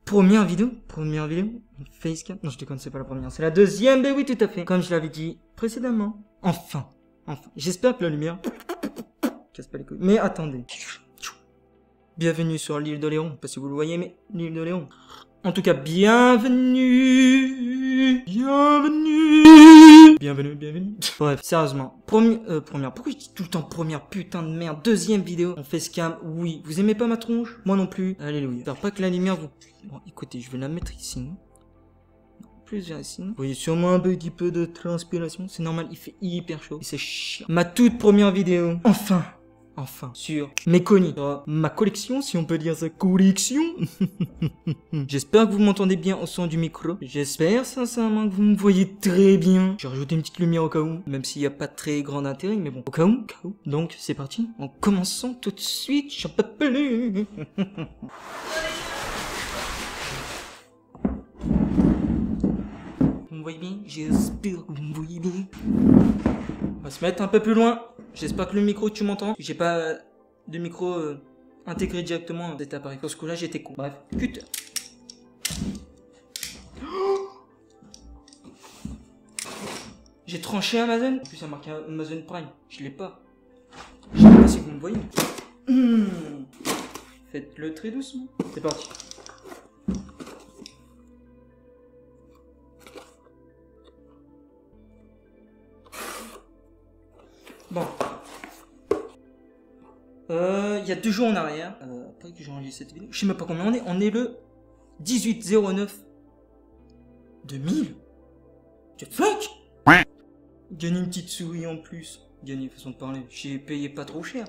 Première vidéo, facecam. Non, je déconne, c'est pas la première, c'est la deuxième, mais oui, tout à fait. Comme je l'avais dit précédemment. Enfin. J'espère que la lumière casse pas les couilles. Mais attendez. Bienvenue sur l'île d'Oléron. Je sais pas si vous le voyez, mais l'île d'Oléron. En tout cas, bienvenue. Bref, sérieusement. Première. Pourquoi je dis tout le temps première putain de merde? Deuxième vidéo. On fait scam. Oui. Vous aimez pas ma tronche? Moi non plus. Alléluia. J'espère pas que la lumière vous... Bon, écoutez, je vais la mettre ici. Non, plus vers ici. Vous voyez sûrement un petit peu de transpiration. C'est normal, il fait hyper chaud. Et c'est chiant. Ma toute première vidéo. Enfin, sur Méconnu. Ma collection, si on peut dire ça, collection. J'espère que vous m'entendez bien au son du micro. J'espère sincèrement que vous me voyez très bien. J'ai rajouté une petite lumière au cas où, même s'il n'y a pas très grand intérêt, mais bon, au cas où. Donc, c'est parti. En commençant tout de suite, j'en peux plus. Vous me voyez bien? J'espère que vous me voyez bien. On va se mettre un peu plus loin. J'espère que le micro, tu m'entends. J'ai pas de micro intégré directement dans cet appareil. Parce que là, j'étais con. Bref. Putain. J'ai tranché Amazon. En plus, ça marque Amazon Prime. Je l'ai pas. Je sais pas si vous me voyez. Faites-le très doucement. C'est parti. Bon. Il y a 2 jours en arrière, après que j'ai enregistré cette vidéo, je sais même pas combien on est le 18/09/2000. The fuck? Gagner une petite souris en plus. Gagner, façon de parler. J'ai payé pas trop cher.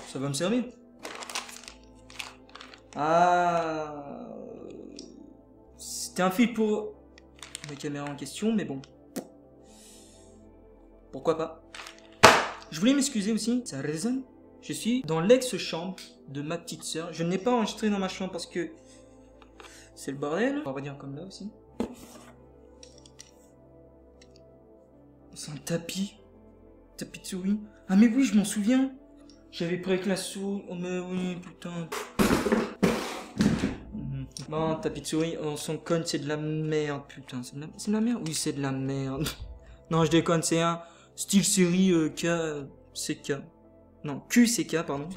Ça va me servir. Ah. C'était un fil pour la caméra en question, mais bon. Pourquoi pas? Je voulais m'excuser aussi, ça résonne. Je suis dans l'ex-chambre de ma petite sœur. Je n'ai pas enregistré dans ma chambre parce que c'est le bordel. On va dire comme là aussi. C'est un tapis. Tapis de souris. Ah mais oui, je m'en souviens. J'avais pris avec la souris. Oh mais oui, putain. Bon, tapis de souris, on s'en conne, c'est de la merde, putain. C'est de la merde? Oui, c'est de la merde. Non, je déconne, c'est un... style série KCK. Non, QCK, pardon.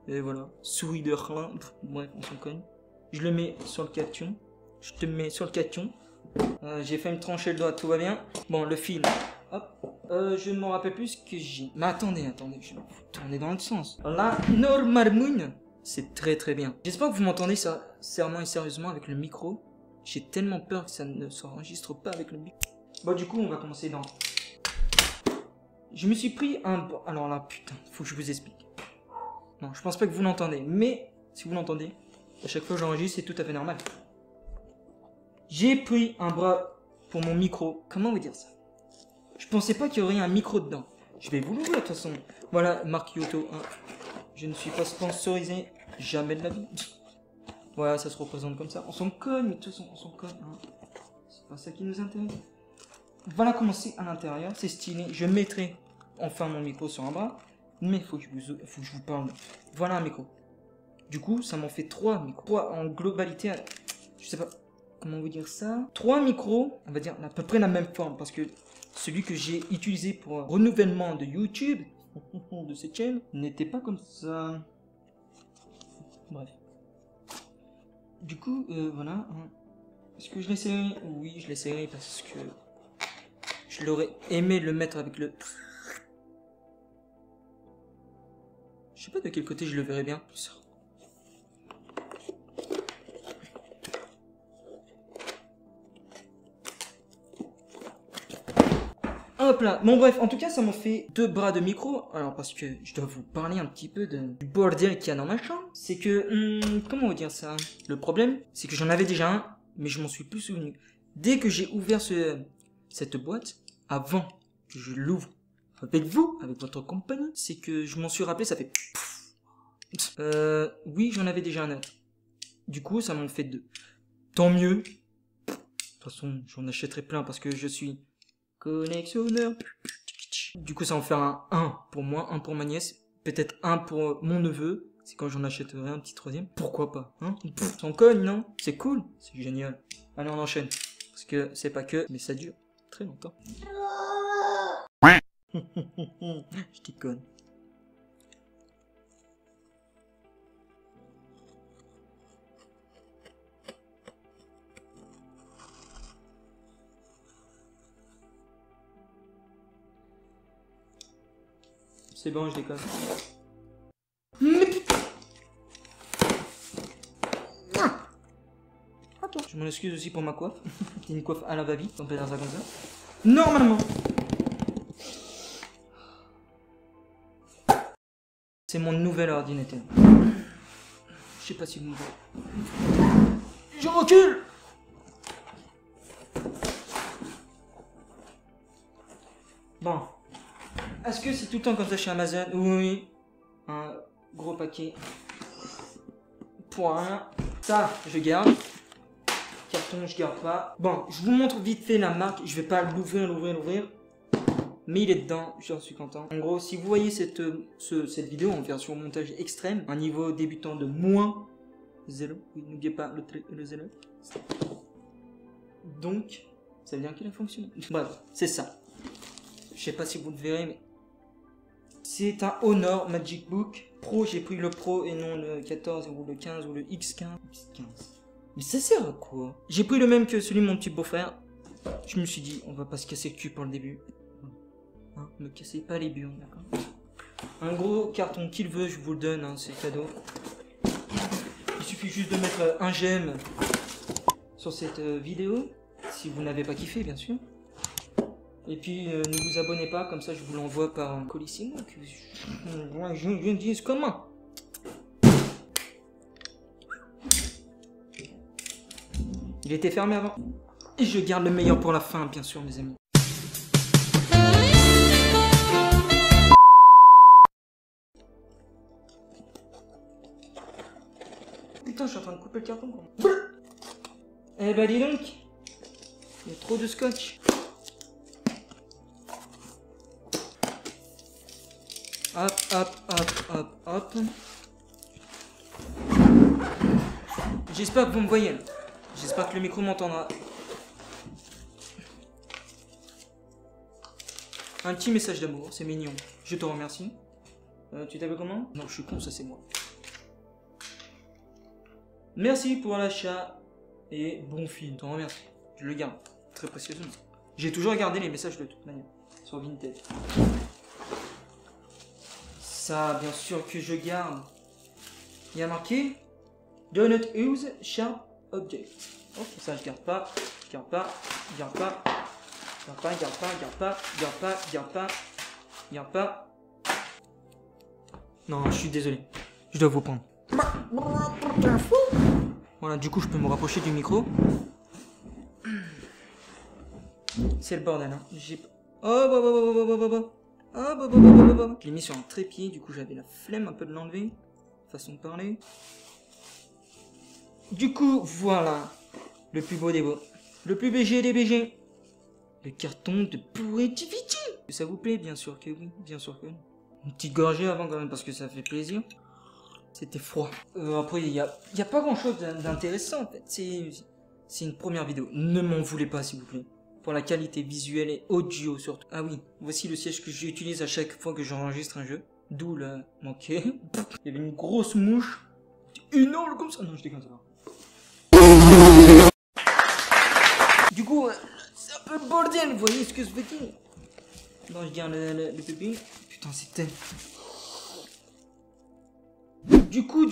Et voilà. Souris de rien. Bref, on s'en connaît. Je le mets sur le cation. Je te mets sur le cation. J'ai fait me trancher le doigt, tout va bien. Bon, le fil. Hop. Je ne m'en rappelle plus ce que j'ai. Mais attendez. Je vais tourner dans le sens. La Normal Moon. C'est très très bien. J'espère que vous m'entendez sérieusement et sérieusement avec le micro. J'ai tellement peur que ça ne s'enregistre pas avec le micro. Bon, du coup, on va commencer dans... Je me suis pris un... Alors là, putain, faut que je vous explique. Non, je pense pas que vous l'entendez. Mais, si vous l'entendez, à chaque fois que j'enregistre, c'est tout à fait normal. J'ai pris un bras pour mon micro. Comment vous dire ça? Je pensais pas qu'il y aurait un micro dedans. Je vais vous l'ouvrir de toute façon. Voilà, marque Yoto. Hein. Je ne suis pas sponsorisé. Jamais de la vie. Voilà, ça se représente comme ça. On s'en cogne, mais de toute façon, on s'en cogne. Hein. C'est pas ça qui nous intéresse. Voilà comment c'est à l'intérieur, c'est stylé. Je mettrai enfin mon micro sur un bras, mais il faut que je vous parle. Voilà un micro. Du coup, ça m'en fait 3 micros. 3 en globalité, je sais pas comment vous dire ça. 3 micros, on va dire à peu près la même forme, parce que celui que j'ai utilisé pour un renouvellement de YouTube, de cette chaîne, n'était pas comme ça. Bref. Du coup, voilà. Est-ce que je l'essayerai? Oui, je l'essayerai parce que... je l'aurais aimé le mettre avec le... Je sais pas de quel côté je le verrais bien. Hop là. Bon bref, en tout cas ça m'en fait 2 bras de micro. Alors parce que je dois vous parler un petit peu du bordel qu'il y a dans ma chambre. C'est que... comment vous dire ça? Le problème, c'est que j'en avais déjà un, mais je m'en suis plus souvenu. Dès que j'ai ouvert cette boîte, avant que je l'ouvre avec vous, avec votre compagnie, c'est que je m'en suis rappelé, ça fait... oui, j'en avais déjà un autre. Du coup, ça m'en fait 2. Tant mieux. De toute façon, j'en achèterai plein parce que je suis collectionneur. Du coup, ça va en faire un pour moi, un pour ma nièce, peut-être un pour mon neveu, C'est quand j'en achèterai un petit troisième. Pourquoi pas, hein? Sans cogne, non? C'est cool, c'est génial. Allez, on enchaîne. Parce que c'est pas que, mais ça dure très longtemps. Je déconne. C'est bon, je déconne. Mais putain! Attends. Je m'en excuse aussi pour ma coiffe. C'est une coiffe à la va-vite, on peut dire ça comme ça. Normalement. C'est mon nouvel ordinateur. Je sais pas si vous me voyez. Je recule! Bon. Est-ce que c'est tout le temps comme ça chez Amazon? Oui. Un gros paquet. Point. Ça, je garde. Carton, je garde pas. Bon, je vous montre vite fait la marque. Je vais pas l'ouvrir. Mais il est dedans, j'en suis content. En gros, si vous voyez cette vidéo en version montage extrême, un niveau débutant de moins 0. Oui, n'oubliez pas le 0. Donc, ça veut dire qu'il a fonctionné. Bref, c'est ça. Je sais pas si vous le verrez, mais... C'est un Honor Magic Book Pro. J'ai pris le Pro et non le 14 ou le 15 ou le X15. Mais ça sert à quoi? J'ai pris le même que celui de mon petit beau-frère. Je me suis dit, on va pas se casser le cul pour le début. Hein, me cassez pas les burnes, d'accord? Un gros carton qu'il veut, je vous le donne, hein, c'est cadeau. Il suffit juste de mettre un j'aime sur cette vidéo, si vous n'avez pas kiffé, bien sûr. Et puis, ne vous abonnez pas, comme ça je vous l'envoie par un colissimo. Je dis comment? Il était fermé avant. Et je garde le meilleur pour la fin, bien sûr, mes amis. Putain, je suis en train de couper le carton, quoi. Eh bah, dis donc. Il y a trop de scotch. Hop. J'espère que vous me voyez. J'espère que le micro m'entendra. Un petit message d'amour, c'est mignon. Je te remercie. Tu t'appelles comment? Non, je suis con, ça c'est moi. Merci pour l'achat et bon film. Je te remercie. Je le garde très précieusement. J'ai toujours gardé les messages de toute manière sur Vinted. Ça, bien sûr que je garde. Il y a marqué Do not use sharp object. Ok, ça je garde pas. Garde pas. Non, je suis désolé. Je dois vous prendre. Voilà, du coup, je peux me rapprocher du micro. C'est le bordel, hein. Je l'ai mis sur un trépied, du coup j'avais la flemme un peu de l'enlever. Façon de parler. Du coup, voilà. Le plus beau des beaux. Le plus BG des BG. Le carton de Poetivity. Ça vous plaît? Bien sûr que oui. Bien sûr que oui. Une petite gorgée avant quand même parce que ça fait plaisir. C'était froid. Après, il y a pas grand chose d'intéressant en fait. C'est une première vidéo. Ne m'en voulez pas s'il vous plaît. Pour la qualité visuelle et audio surtout. Ah oui, voici le siège que j'utilise à chaque fois que j'enregistre un jeu. D'où le manqué. Il y avait une grosse mouche. Énorme comme ça. Non, je déconne, ça va. Du coup, c'est un peu le bordel, vous voyez ce que je veux dire? Non, je garde le bébé. Putain, c'est tel. Du coup,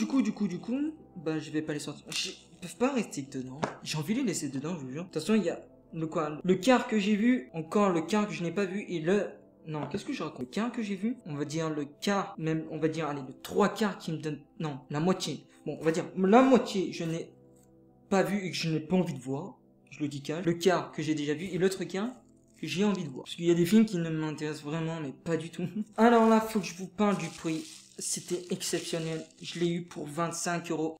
bah je vais pas les sortir. Ils peuvent pas rester dedans. J'ai envie de les laisser dedans, je vous jure. De toute façon, il y a le quart que j'ai vu, encore le quart que je n'ai pas vu, et le... Non, qu'est-ce que je raconte? Le quart que j'ai vu, on va dire le quart, même, on va dire, allez, le 3/4 qui me donne... Non, la moitié. Bon, on va dire, la moitié, je n'ai pas vu et que je n'ai pas envie de voir. Je le dis calme. Le quart que j'ai déjà vu, et l'autre quart que j'ai envie de voir. Parce qu'il y a des films qui ne m'intéressent vraiment, mais pas du tout. Alors là, faut que je vous parle du prix. C'était exceptionnel. Je l'ai eu pour 25 €.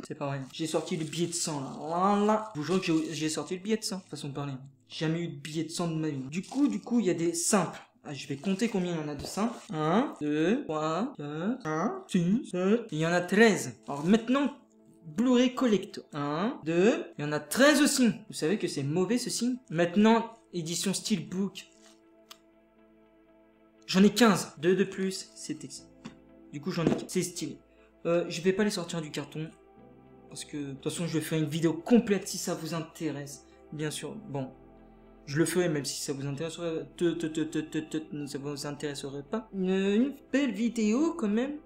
C'est pas vrai. J'ai sorti le billet de 100 là. Voilà. Je vous jure que j'ai sorti le billet de 100. Façon de parler. J'ai jamais eu de billet de 100 de ma vie. Du coup, il y a des simples. Ah, je vais compter combien il y en a de ça. 1, 2, 3, 4, 5, 6, 7. Il y en a 13. Alors maintenant, Blu-ray Collector. 1, 2. Il y en a 13 aussi. Vous savez que c'est mauvais ceci. Maintenant, édition Steelbook. J'en ai 15. 2 de plus, c'est excellent. Du coup, j'en ai 15. C'est stylé. Je vais pas les sortir du carton. Parce que, de toute façon, je vais faire une vidéo complète si ça vous intéresse. Bien sûr. Bon. Je le ferai même si ça vous intéresserait. Ça vous intéresserait pas. Une belle vidéo quand même.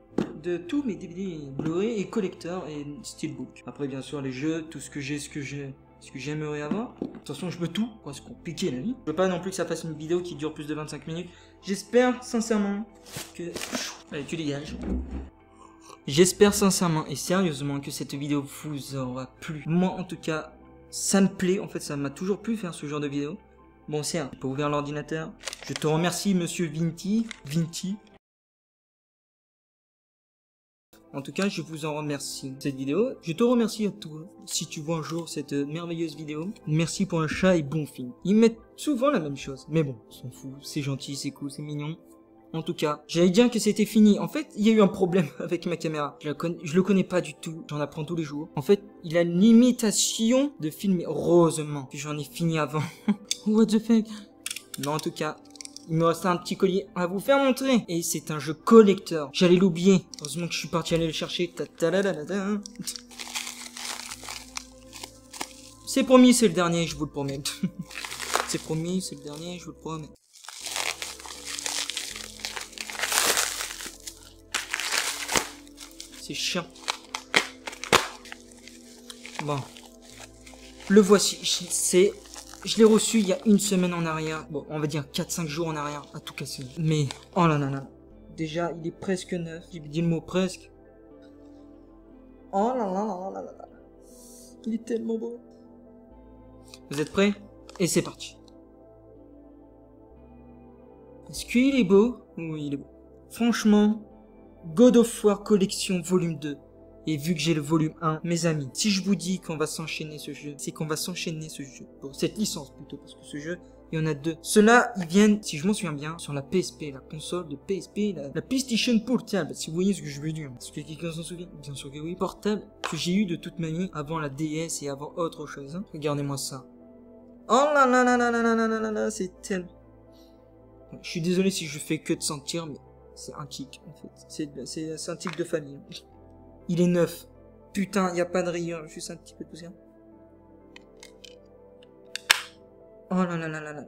De tous mes DVD Blu-ray et collector et Steelbook. Après, bien sûr, les jeux, tout ce que j'aimerais avoir. De toute façon, je veux tout. Quoi, c'est compliqué la vie. Je veux pas non plus que ça fasse une vidéo qui dure plus de 25 minutes. J'espère sincèrement que... Allez, tu dégages. J'espère sincèrement et sérieusement que cette vidéo vous aura plu. Moi, en tout cas, ça me plaît. En fait, ça m'a toujours plu faire ce genre de vidéo. Bon, c'est j'ai pas ouvert l'ordinateur. Je te remercie, monsieur Vinti. En tout cas, je vous en remercie. Cette vidéo, je te remercie à toi. Si tu vois un jour cette merveilleuse vidéo, merci pour un chat et bon film. Ils mettent souvent la même chose. Mais bon, on s'en fout. C'est gentil, c'est cool, c'est mignon. En tout cas, j'allais dire que c'était fini. En fait, il y a eu un problème avec ma caméra. Je le connais pas du tout. J'en apprends tous les jours. En fait, il a une limitation de filmer. Heureusement que j'en ai fini avant. What the fuck? Non, en tout cas, il me reste un petit collier à vous faire montrer. Et c'est un jeu collector. J'allais l'oublier. Heureusement que je suis parti aller le chercher. C'est promis, c'est le dernier, je vous le promets. C'est promis, c'est le dernier, je vous le promets. C'est chiant. Bon. Le voici. Je l'ai reçu il y a une semaine en arrière. Bon, on va dire 4-5 jours en arrière. À tout casser. Mais, oh là là là. Déjà, il est presque neuf. J'ai dit le mot presque. Oh là là là là là là. Il est tellement beau. Vous êtes prêts? Et c'est parti. Est-ce qu'il est beau? Oui, il est beau. Franchement, God of War Collection Volume 2. Et vu que j'ai le volume 1, mes amis, si je vous dis qu'on va s'enchaîner ce jeu, c'est qu'on va s'enchaîner ce jeu. Pour cette licence plutôt, parce que ce jeu, il y en a deux. Ceux-là, ils viennent, si je m'en souviens bien, sur la PSP, la console de PSP, la PlayStation Portable, si vous voyez ce que je veux dire. Est-ce que quelqu'un s'en souvient? Bien sûr que oui. Portable, que j'ai eu de toute ma vie, avant la DS et avant autre chose. Hein. Regardez-moi ça. Oh là là là là là là là là là là, c'est tellement... Je suis désolé si je fais que de sentir, mais c'est un tic, en fait. C'est un tic de famille. Il est neuf. Putain, il n'y a pas de rayures, juste un petit peu de poussière. Oh là là là là là.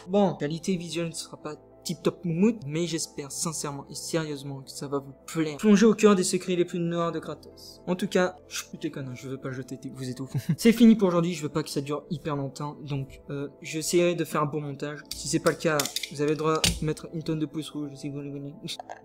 Bon, qualité visuelle ne sera pas tip top moumoute, mais j'espère sincèrement et sérieusement que ça va vous plaire. Plongez au cœur des secrets les plus noirs de Kratos. En tout cas, je déconne, je veux pas jeter, vous êtes ouf. C'est fini pour aujourd'hui, je veux pas que ça dure hyper longtemps, donc j'essaierai de faire un bon montage. Si c'est pas le cas, vous avez le droit de mettre une tonne de pouces rouges si vous voulez.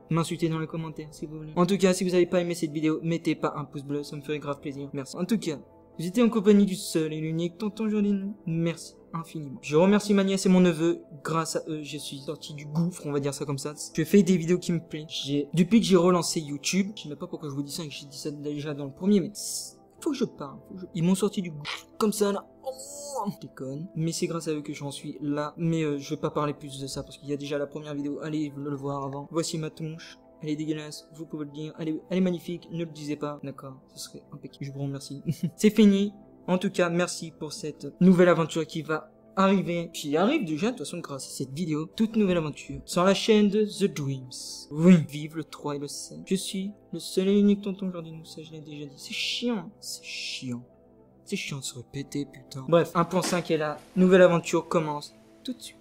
M'insulter dans les commentaires si vous voulez. En tout cas, si vous avez pas aimé cette vidéo, mettez pas un pouce bleu, ça me ferait grave plaisir. Merci. En tout cas, vous étiez en compagnie du seul et l'unique tonton Jordan. Merci infiniment. Je remercie ma nièce et mon neveu. Grâce à eux, je suis sorti du gouffre, on va dire ça comme ça. Je fais des vidéos qui me plaisent. Depuis que j'ai relancé YouTube, je sais même pas pourquoi je vous dis ça et que j'ai dit ça déjà dans le premier, mais faut que je parle. Ils m'ont sorti du gouffre comme ça là. Oh, je déconne. Mais c'est grâce à eux que j'en suis là. Mais je vais pas parler plus de ça parce qu'il y a déjà la première vidéo. Allez le voir avant. Voici ma tronche. Elle est dégueulasse, vous pouvez le dire. Elle est magnifique, ne le disez pas. D'accord, ce serait impeccable. Je vous remercie. C'est fini. En tout cas, merci pour cette nouvelle aventure qui va arriver. Qui arrive déjà, de toute façon, grâce à cette vidéo. Toute nouvelle aventure. Sur la chaîne de The Dreams. Oui, vive le 3 et le 7. Je suis le seul et unique tonton Jordan, ça je l'ai déjà dit. C'est chiant. C'est chiant. C'est chiant de se répéter, putain. Bref, 1.5 est là. Nouvelle aventure commence tout de suite.